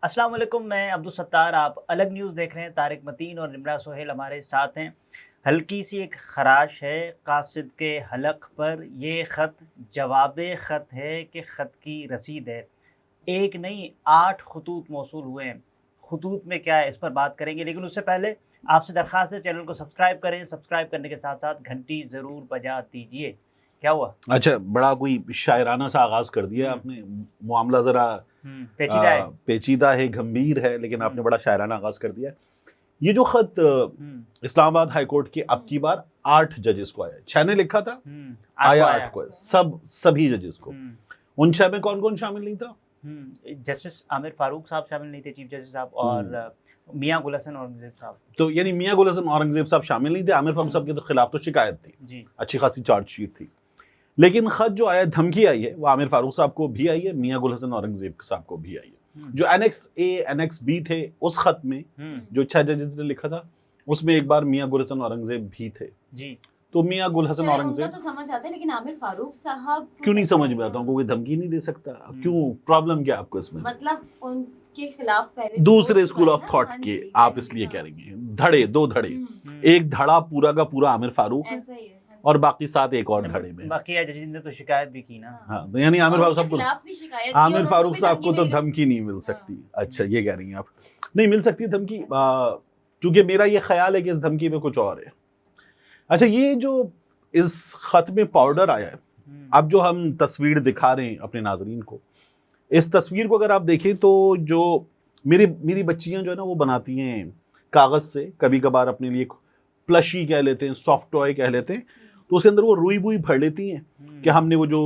السلام علیکم، میں عبدالستار، آپ الگ نیوز دیکھ رہے ہیں۔ طارق متین اور نمرہ سہیل ہمارے ساتھ ہیں۔ ہلکی سی ایک خراش ہے قاصد کے حلق پر، یہ خط جواب خط ہے کہ خط کی رسید ہے۔ ایک نہیں 8 خطوط موصول ہوئے ہیں۔ خطوط میں کیا ہے اس پر بات کریں گے، لیکن اس سے پہلے آپ سے درخواست ہے چینل کو سبسکرائب کریں، سبسکرائب کرنے کے ساتھ ساتھ گھنٹی ضرور بجا دیجئے۔ کیا ہوا؟ اچھا، بڑا کوئی شاعرانہ سا آغاز کر دیا آپ نے، معاملہ ذرا پیچیدہ ہے، گمبھیر ہے، لیکن آپ نے بڑا شاعرانہ آغاز کر دیا۔ یہ جو خط اسلام آباد ہائی کورٹ کی اب کی بار 8 ججز کو آیا، 6 نے لکھا تھا، آیا 8 کو، سبھی ججز کو۔ ان 6 میں کون کون شامل نہیں تھا؟ جسٹس عامر فاروق صاحب شامل نہیں تھے، چیف جسٹس صاحب، اور میاں گل حسن اورنگزیب صاحب۔ تو یعنی میاں گل حسن اورنگزیب صاحب شامل نہیں تھے، عامر فاروق صاحب کے خلاف تو شکایت تھی جی، اچھی خاصی چارج شیٹ تھی، لیکن خط جو آیا، دھمکی آئی ہے، وہ عامر فاروق صاحب کو بھی آئی ہے، میاں گل حسن اورنگزیب صاحب کو بھی آئی ہے۔ جو اینیکس اے اینیکس بی تھے اس خط میں جو 6 ججز نے لکھا تھا، اس میں ایک بار میاں گل حسن اورنگزیب بھی تھے جی۔ تو میاں گل حسن اورنگزیب تو سمجھ آتا ہے، لیکن عامر فاروق صاحب کیوں نہیں سمجھ میں آتا؟ کوئی دھمکی نہیں دے سکتا؟ کیوں؟ پرابلم کیا آپ کو اس میں؟ مطلب ان کے خلاف پہلے دوسرے اسکول آف تھاٹ کے آپ اس لیے کہہ رہی ہیں، دھڑے، 2 دھڑے، ایک دھڑا پورا کا پورا عامر فاروق ایسا ہی ہے، اور باقی 7 ایک اور دھڑے میں۔ باقی ججز نے تو شکایت بھی کی نا۔ ہاں، یعنی عامر فاروق صاحب کو، عامر فاروق صاحب کو تو دھمکی نہیں مل سکتی۔ اچھا، یہ کہہ رہی ہیں آپ؟ نہیں مل سکتی دھمکی، چونکہ میرا یہ خیال ہے کہ اس دھمکی میں کچھ اور ہے۔ اچھا، یہ جو اس خط میں پاؤڈر آیا ہے، اب جو ہم تصویر دکھا رہے ہیں اپنے ناظرین کو، اس تصویر کو اگر آپ دیکھیں تو جو میری بچیاں جو ہے نا وہ بناتی ہیں کاغذ سے، کبھی کبھار اپنے لیے پلشی کہہ لیتے ہیں، سافٹ ٹوائے کہہ لیتے ہیں، تو اس کے اندر وہ روئی بوئی بھر لیتی ہیں کہ ہم نے وہ جو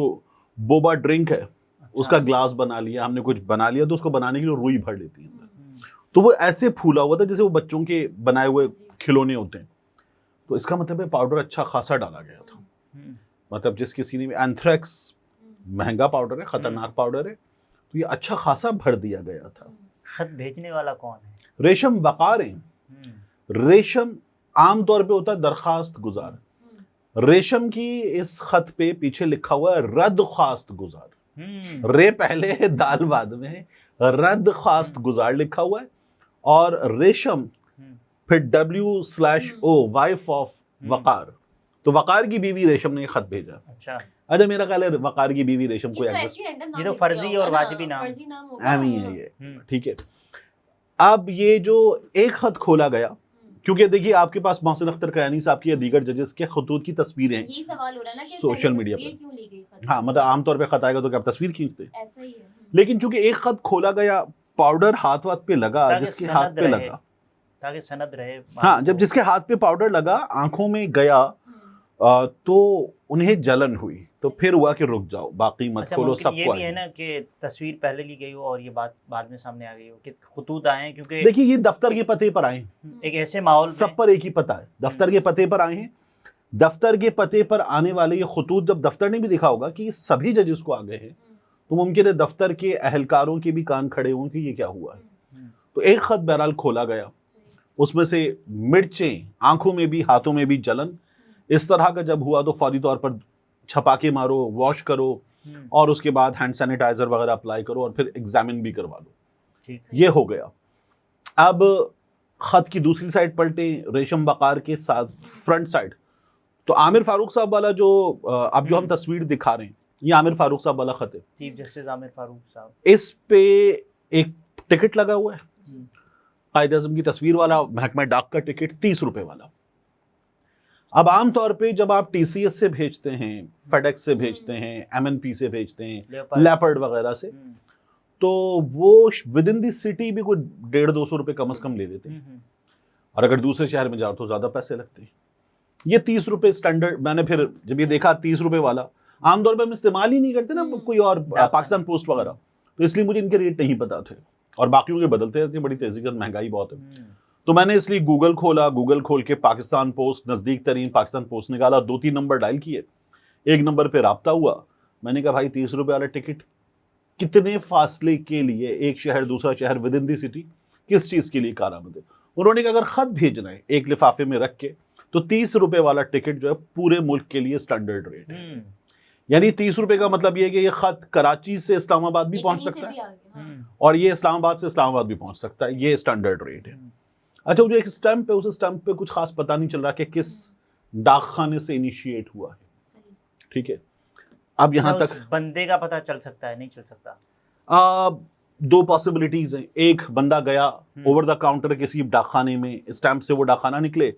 بوبا ڈرنک ہے اس کا گلاس بنا لیا، ہم نے کچھ بنا لیا، تو اس کو بنانے کے لیے روئی بھر لیتی ہیں۔ تو وہ ایسے پھولا ہوا تھا جیسے وہ بچوں کے بنائے ہوئے کھلونے ہوتے ہیں، تو اس کا مطلب ہے پاؤڈر اچھا خاصا ڈالا گیا تھا۔ مطلب جس کے سینے میں اینتھریکس مہنگا پاؤڈر ہے، خطرناک پاؤڈر ہے، تو یہ اچھا خاصا بھر دیا گیا تھا۔ خط بھیجنے والا کون ہے؟ ریشم وقار ہیں۔ ریشم عام طور پہ ہوتا ہے درخواست گزار، ریشم کی اس خط پہ پیچھے لکھا ہوا ہے رد خواست گزار، رے پہلے ہے دال بعد میں ہے، رد خواست گزار لکھا ہوا ہے، اور ریشم پھر W/O وائف آف وقار، تو وقار کی بیوی ریشم نے یہ خط بھیجا۔ اچھا، میرا خیال ہے وقار کی بیوی ریشم کو یہ تو فرضی اور واجبی نام اہم ہی ہے یہ، ٹھیک ہے۔ اب یہ جو ایک خط کھولا گیا، کیونکہ دیکھیے آپ کے پاس محسن اختر کیانی صاحب کی یا دیگر ججز کے خطوط کی تصویریں ہیں، یہی سوال ہو رہا ہے نا کہ سوشل میڈیا پر۔ ہاں، مطلب عام طور پہ خط آئے گا تو کیا آپ تصویر کھینچتے؟ ایسا ہی ہے، لیکن چونکہ ایک خط کھولا گیا، پاؤڈر ہاتھ پہ لگا، جس کے ہاتھ پہ لگا، تاکہ سند رہے، ہاں، جب جس کے ہاتھ پہ پاؤڈر لگا آنکھوں میں گیا تو انہیں جلن ہوئی، تو پھر ہوا کہ رک جاؤ، باقی مت کھولو، سب کو۔ یہ بھی ہے نا کہ تصویر پہلے لی گئی ہو اور یہ بات بعد میں سامنے آ گئی ہو کہ خطوط آئے ہیں، کیونکہ دیکھیے یہ دفتر کے پتے پر آئے ہیں، ایک ایسے ماحول سب پر ایک ہی پتہ ہے، دفتر کے پتے پر آئے ہیں۔ دفتر کے پتے پر آنے والے یہ خطوط جب دفتر نے بھی دیکھا ہوگا کہ یہ سبھی ججز کو آ گئے ہیں، تو ممکن ہے دفتر کے اہلکاروں کے بھی کان کھڑے ہوں کہ یہ کیا ہوا ہے۔ تو ایک خط بہرحال کھولا گیا، اس میں سے مرچیں، آنکھوں میں بھی ہاتھوں میں بھی جلن، اس طرح کا جب ہوا تو فوری طور پر چھپا کے مارو، واش کرو، اور اس کے بعد ہینڈ سینیٹائزر وغیرہ اپلائی کرو، اور پھر ایگزامن بھی کروا لو۔ یہ ہو گیا۔ اب خط کی دوسری سائڈ پلٹیں، ریشم وقار کے ساتھ فرنٹ سائڈ، تو عامر فاروق صاحب والا جو اب جو ہم تصویر دکھا رہے ہیں، یہ عامر فاروق صاحب والا خط ہے، چیف جسٹس عامر فاروق صاحب۔ اس پہ ایک ٹکٹ لگا ہوا ہے، قائد اعظم کی تصویر والا، محکمہ ڈاک کا ٹکٹ 30 روپے والا۔ اب عام طور پہ جب آپ ٹی سی ایس سے بھیجتے ہیں، فیڈ ایکس سے بھیجتے ہیں، MNP سے بھیجتے ہیں، لیپرڈ وغیرہ سے، تو وہ ود ان دی سٹی بھی کوئی 150-200 روپے کم از کم لے لیتے ہیں، اور اگر دوسرے شہر میں جاؤ تو زیادہ پیسے لگتے ہیں۔ یہ 30 روپے اسٹینڈرڈ، میں نے پھر جب یہ دیکھا 30 روپے والا، عام طور پہ ہم استعمال ہی نہیں کرتے نا کوئی اور پاکستان پوسٹ وغیرہ، تو اس لیے مجھے ان کے ریٹ نہیں پتا تھے، اور باقیوں کے بدلتے رہتے ہیں بڑی تیزی سے، مہنگائی بہت ہے۔ تو میں نے اس لیے گوگل کھولا، گوگل کھول کے پاکستان پوسٹ، نزدیک ترین پاکستان پوسٹ نکالا، 2-3 نمبر ڈائل کیے، ایک نمبر پہ رابطہ ہوا، میں نے کہا بھائی 30 روپے والا ٹکٹ کتنے فاصلے کے لیے، ایک شہر دوسرا شہر ود ان دی سٹی، کس چیز کے لیے کارآمد ہے؟ انہوں نے کہا اگر خط بھیجنا ہے ایک لفافے میں رکھ کے تو 30 روپے والا ٹکٹ جو ہے پورے ملک کے لیے اسٹینڈرڈ ریٹ ہے۔ یعنی 30 روپے کا مطلب یہ ہے کہ یہ خط کراچی سے اسلام آباد بھی پہنچ سکتا ہے اور یہ اسلام آباد سے اسلام آباد بھی پہنچ سکتا ہے. یہ اسٹینڈرڈ ریٹ ہے. اچھا وہ جو ایک اسٹیمپ ہے اس اسٹیمپ پہ کچھ خاص پتہ نہیں چل رہا کہ کس ڈاک خانے سے انیشیٹ ہوا ہے. ٹھیک ہے, اب یہاں تک بندے کا پتہ چل سکتا ہے نہیں چل سکتا؟ 2 پاسبلٹیز ہیں. ایک بندہ گیا اوور دا کاؤنٹر کسی ڈاک خانے میں, اسٹیمپ سے وہ ڈاک خانہ نکلے,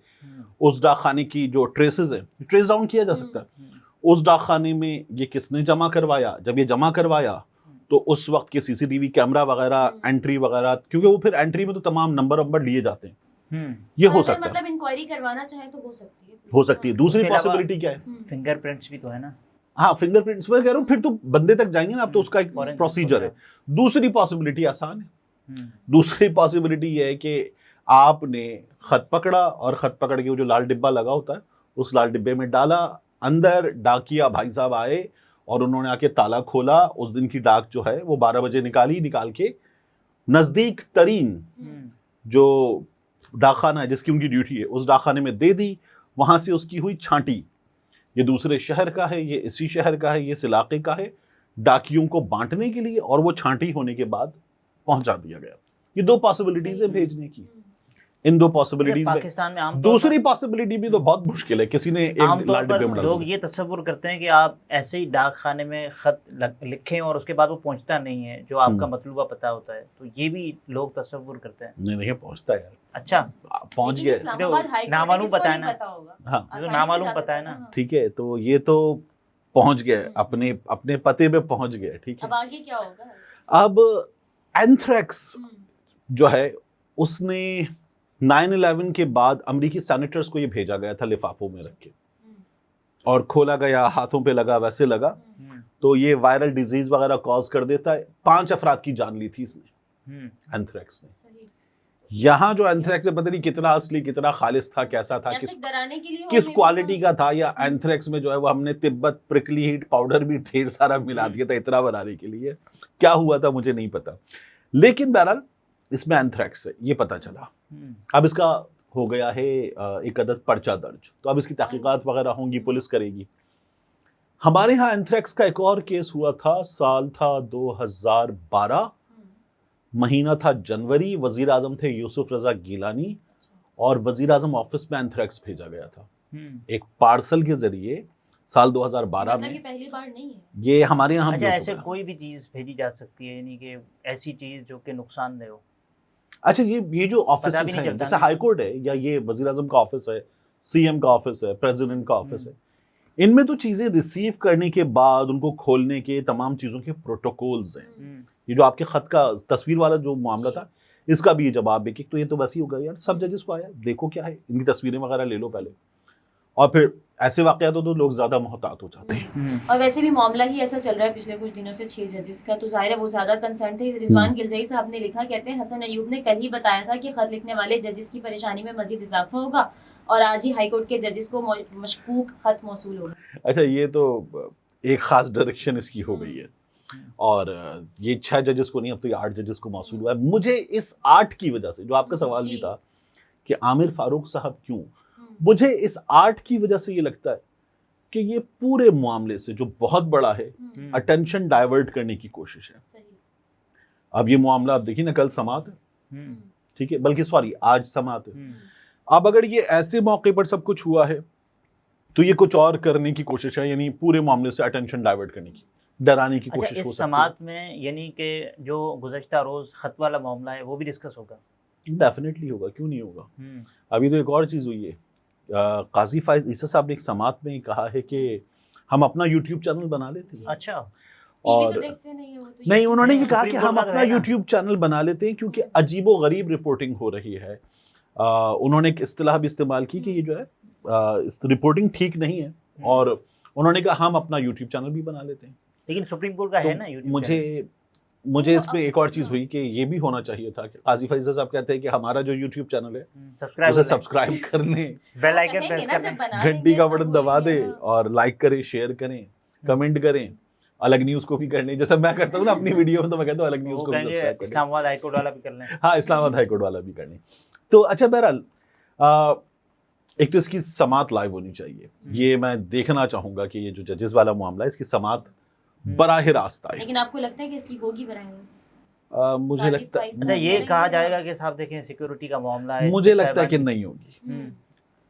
اس ڈاک خانے کی جو ٹریسز ہیں ٹریس ڈاؤن کیا جا سکتا ہے. اس ڈاک خانے میں یہ کس نے جمع کروایا, جب یہ جمع کروایا تو اس وقت کے سی سی ٹی وی کیمرہ وغیرہ انٹری وغیرہ, کیونکہ وہ پھر انٹری میں تو تمام نمبر لیے جاتے ہیں, یہ ہو سکتا ہے. مطلب انکوائری کروانا چاہے تو ہو سکتی ہے. دوسری پاسبلٹی کیا ہے, فنگر پرنٹس بھی تو ہے نا. ہاں فنگر پرنٹس میں کہہ رہا ہوں, پھر تو بندے تک جائیں گے نا, اب تو اس کا ایک پروسیجر ہے. دوسری پاسبلٹی آسان ہے. دوسری پاسبلٹی یہ ہے کہ آپ نے خط پکڑا اور خط پکڑ کے وہ جو لال ڈبہ لگا ہوتا ہے اس لال ڈبے میں ڈالا, اندر ڈاکیا بھائی صاحب آئے اور انہوں نے آ کے تالا کھولا. اس دن کی ڈاک جو ہے وہ 12 بجے نکال کے نزدیک ترین جو ڈاک خانہ ہے جس کی ان کی ڈیوٹی ہے اس ڈاک خانے میں دے دی. وہاں سے اس کی ہوئی چھانٹی, یہ دوسرے شہر کا ہے, یہ اسی شہر کا ہے, یہ اس علاقے کا ہے, ڈاکیوں کو بانٹنے کے لیے, اور وہ چھانٹی ہونے کے بعد پہنچا دیا گیا. یہ 2 پاسبلٹیز ہیں بھیجنے کی. ان 2 پاسبلٹیز پاکستان میں دوسری پاسبلٹی بھی تو بہت مشکل ہے. کسی نے ایک لال ڈبے میں ڈال دیا. لوگ یہ تصور کرتے ہیں کہ آپ ایسے ہی ڈاک خانے میں خط لکھیں اور اس کے بعد وہ پہنچتا نہیں ہے جو آپ کا مطلوبہ پتہ ہوتا ہے, تو یہ بھی لوگ تصور کرتے ہیں. نہیں پہنچتا ہے یار. اچھا پہنچ گئے, نامعلوم پتہ ہے نا. ہاں نامعلوم پتہ ہے نا. ٹھیک ہے, تو یہ تو پہنچ گئے اپنے پتے پہ پہنچ گئے. ٹھیک ہے, اب آگے کیا ہوگا؟ اب اینتھریکس جو ہے اس نے 9/11 کے بعد امریکی سینیٹرز کو یہ بھیجا گیا تھا لفافوں میں رکھ کے, اور کھولا گیا, ہاتھوں پہ لگا, ویسے لگا, تو یہ وائرل ڈیزیز وغیرہ کاز کر دیتا ہے. 5 افراد کی جان لی تھی اس نے, اینتھریکس نے. یہاں جو اینتھریکس ہے پتہ نہیں کتنا اصلی کتنا خالص تھا, کیسا تھا, کس کوالٹی کا تھا, یا اینتھریکس میں جو ہے وہ ہم نے تبت پرکلی ہیٹ پاؤڈر بھی ڈھیر سارا ملا دیا تھا اتنا بنانے کے لیے. کیا ہوا تھا مجھے نہیں پتا, لیکن بہرحال اس میں اینتھریکس ہے یہ پتا چلا. اب اس کا ہو گیا ہے ایک عدد پرچہ درج, تو اب اس کی تحقیقات وغیرہ ہوں گی, پولیس کرے گی. ہمارے ہاں اینتھریکس کا ایک اور کیس ہوا تھا, سال تھا 2012, مہینہ تھا جنوری, وزیر اعظم تھے یوسف رضا گیلانی, اور وزیر اعظم آفس میں اینتھریکس بھیجا گیا تھا ایک پارسل کے ذریعے سال 2012 میں. پہلی بار نہیں ہے یہ ہمارے یہاں. اچھا ایسے کوئی بھی چیز بھیجی جا سکتی ہے, یعنی کہ ایسی چیز جو کہ نقصان دہ ہو. اچھا یہ جو آفس ہیں جیسے ہائی کورٹ ہے, یا یہ وزیر اعظم کا آفس ہے, سی ایم کا آفس ہے, پریزیڈنٹ کا آفس ہے, ان میں تو چیزیں ریسیو کرنے کے بعد ان کو کھولنے کے تمام چیزوں کے پروٹوکولز ہیں. یہ جو آپ کے خط کا تصویر والا جو معاملہ تھا اس کا بھی یہ جواب ہے کہ تو یہ تو ویسے ہی ہوگا یار, سب ججز کو آیا دیکھو کیا ہے, ان کی تصویریں وغیرہ لے لو پہلے, اور پھر ایسے واقعات تو لوگ زیادہ محتاط ہو جاتے ہیں. اور ویسے بھی معاملہ ہی ایسا چل رہا ہے پچھلے کچھ دنوں سے 6 ججز کا, تو ظاہر ہے وہ زیادہ کنسرن تھے. رضوان گلزئی صاحب نے لکھا, کہتے ہیں حسن ایوب نے کل ہی بتایا تھا کہ خط لکھنے والے ججز کی پریشانی میں مزید اضافہ ہوگا, اور آج ہی ہائی کورٹ کے ججز کو مشکوک خط موصول ہوگا. اچھا یہ تو ایک خاص ڈائریکشن اس کی ہو گئی ہے, اور یہ 6 ججز کو نہیں, اب تو یہ 8 ججز کو موصول ہوا ہے. مجھے اس 8 کی وجہ سے, جو آپ کا سوال بھی تھا کہ عامر فاروق صاحب کیوں, مجھے اس 8 کی وجہ سے یہ لگتا ہے کہ یہ پورے معاملے سے جو بہت بڑا ہے اٹینشن ڈائیورٹ کرنے کی کوشش ہے. اب یہ معاملہ آپ دیکھیں نا, کل سماعت ہے, ٹھیک ہے, بلکہ سوری آج سماعت ہے. اب اگر یہ ایسے موقع پر سب کچھ ہوا ہے تو یہ کچھ اور کرنے کی کوشش ہے, یعنی پورے معاملے سے اٹینشن ڈائیورٹ کرنے کی, ڈرانے کی کوشش ہو سکتی ہے. اس سماعت میں یعنی کہ جو گزشتہ روز خط والا معاملہ ہے وہ بھی ڈسکس ہوگا؟ ڈیفینیٹلی ہوگا, کیوں نہیں ہوگا. ابھی تو ایک اور چیز ہوئی ہے, قاضی فائز عیسیٰ صاحب نے ایک سماعت میں کہا ہے کہ ہم اپنا یوٹیوب چینل بنا لیتے ہیں. اچھا, اور نہیں, انہوں نے یہ کہا کہ ہم اپنا یوٹیوب چینل بنا لیتے ہیں کیونکہ عجیب و غریب رپورٹنگ ہو رہی ہے. انہوں نے ایک اصطلاح بھی استعمال کی کہ یہ جو ہے رپورٹنگ ٹھیک نہیں ہے, اور انہوں نے کہا ہم اپنا یوٹیوب چینل بھی بنا لیتے ہیں. لیکن سپریم کورٹ کا ہے نا یوٹیوب. مجھے اس میں ایک اور چیز ہوئی کہ یہ بھی ہونا چاہیے تھا کہ قاضی فائز صاحب کہتے ہیں کہ ہمارا جو یوٹیوب چینل ہے اسے سبسکرائب کر لیں, بیل آئیکن پریس کر لیں, گھنٹی کا بٹن دبا دیں, اور لائک کریں, شیئر کریں, کمنٹ کریں, الگ نیوز کو بھی کر لیں. جیسے میں کرتا ہوں نا اپنی ویڈیو میں, تو میں کہتا ہوں الگ نیوز کو بھی سبسکرائب کریں. اسلام آباد ہائی کورٹ والا بھی کر لیں. ہاں اسلام آباد ہائی کورٹ والا بھی کر لیں. تو اچھا بہرحال ایک تو اس کی سماعت لائیو ہونی چاہیے. یہ میں دیکھنا چاہوں گا کہ یہ جو ججز والا معاملہ ہے اس کی سماعت براہ راست آئے. لیکن آپ کو لگتا ہے کہ اس کی ہوگی براہ راست؟ مجھے لگتا ہے اچھا یہ کہا جائے گا کہ صاحب دیکھیں سیکیورٹی کا معاملہ ہے, مجھے لگتا ہے کہ نہیں ہوگی.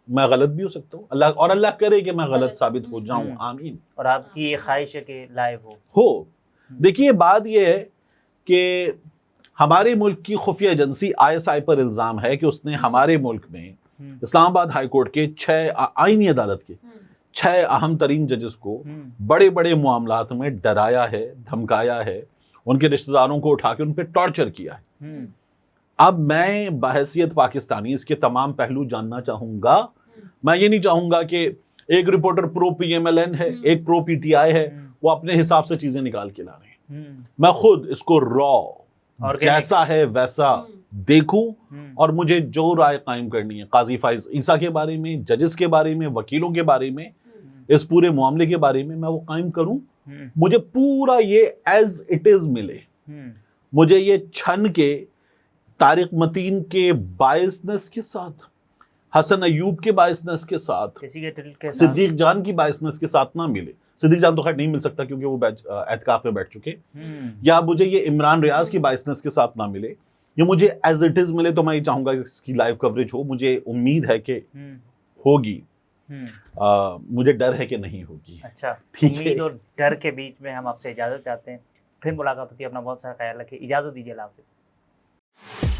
میں غلط بھی ہو سکتا ہوں, اللہ کرے کہ میں غلط ثابت ہو جاؤں, آمین. اور آپ کی یہ خواہش ہے کہ لائیو ہو. دیکھیے بات یہ ہے کہ ہمارے ملک کی خفیہ ایجنسی ISI پر الزام ہے کہ اس نے ہمارے ملک میں اسلام آباد ہائی کورٹ کے 6 آئینی عدالت کے 6 اہم ترین ججز کو بڑے بڑے معاملات میں ڈرایا ہے, دھمکایا ہے, ان کے رشتہ داروں کو اٹھا کے ان پہ ٹارچر کیا ہے. اب میں بحیثیت پاکستانی اس کے تمام پہلو جاننا چاہوں گا. میں یہ نہیں چاہوں گا کہ ایک رپورٹر پرو PMLN ہے, ایک پرو PTI ہے, وہ اپنے حساب سے چیزیں نکال کے لا رہے ہیں. میں خود اس کو اور جیسا ہے ویسا دیکھوں اور مجھے جو رائے قائم کرنی ہے قاضی فائز عیسیٰ کے بارے میں, ججز کے بارے میں, وکیلوں کے بارے میں, اس پورے معاملے کے بارے میں وہ قائم کروں. مجھے پورا یہ ایز اٹ از ملے. مجھے یہ چھن کے طارق متین کے باعثنس کے ساتھ, حسن ایوب کے باعثنس کے ساتھ, صدیق جان کی باعثنس کے ساتھ نہ ملے. صدیق جان تو خیر نہیں مل سکتا کیونکہ وہ اعتکاف میں بیٹھ چکے. یا مجھے یہ عمران ریاض کی باعثنس کے ساتھ نہ ملے, یہ مجھے ایز اٹ از ملے. تو میں یہ چاہوں گا کہ اس کی لائیو کوریج ہو. مجھے امید ہے کہ ہوگی, مجھے ڈر ہے کہ نہیں ہوگی. اچھا, امید اور ڈر کے بیچ میں ہم آپ سے اجازت چاہتے ہیں. پھر ملاقات ہوتی ہے. اپنا بہت سارا خیال رکھیں. اجازت دیجیے. اللہ حافظ.